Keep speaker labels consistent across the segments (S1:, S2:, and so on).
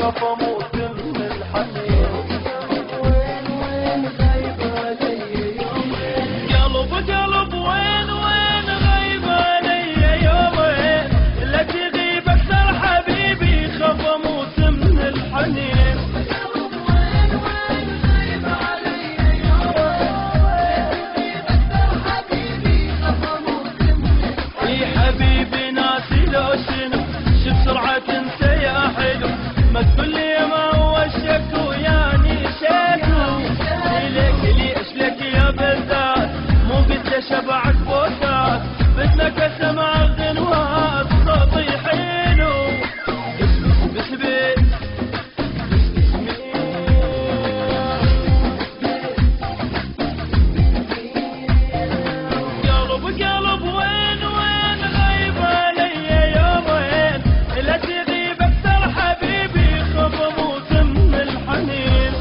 S1: خاف اموت من الحنين. وين وين غايب علي يومين، قلب قلب وين وين غايب علي يومين، لا تغيب اكثر حبيبي خاف اموت من الحنين. حبيبي ناسي لو شنو شو بسرعة انت يا حلو، ما تقول لي ما هو الشك وياني شكو، ليش لك يا بلدات مو قد شبعك بوسات، بدك اسمع غنوات صوتي حلو. قلب قلب وين وين غايب علي يومين، لا تغيب اكثر حبيبي خاف اموت من الحنين.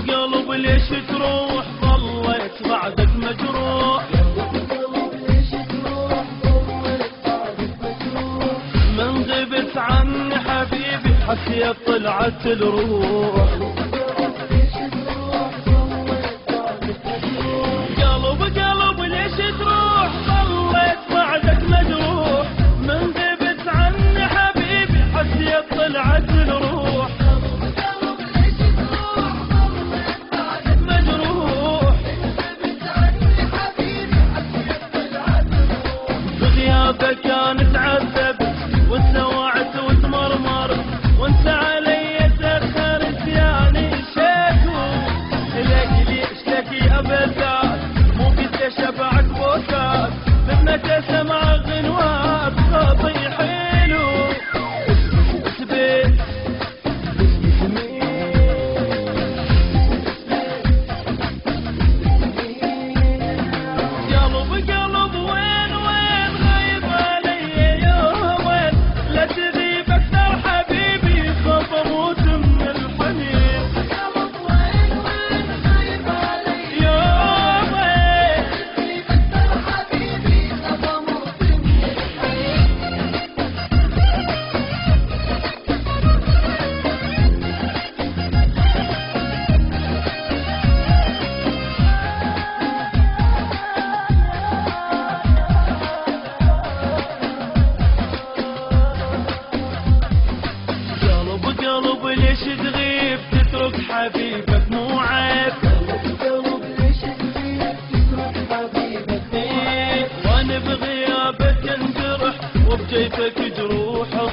S1: قلب ليش تروح ظليت بعدك مجروح، من غبت عني حبيبي حسيت طلعت الروح. قلب قلب ليش تروح ظليت بعدك مجروح، من غبت عني حبيبي حسيت طلعت الروح. كانت عذبت وتسوعت وتمرمر، وانت علي تأخرت يعني شكو، ليش لك يا بلدات مو قد شبعك بوسات، بدك اسمع غنوات صوتي حلو. اثبت قلب قلب وين وين غايب علي يومين، لا تغيب اكثر حبيبي خاف اموت من الحنين. قلب وين وين غايب علي يومين، لا تغيب اكثر حبيبي خاف اموت من الحنين. قلب ليش تغيب تترك حبيبك مو عيب، قلب ليش تغيب تترك حبيبك، وانا بغيابك انجرح وبجيبك جروحه.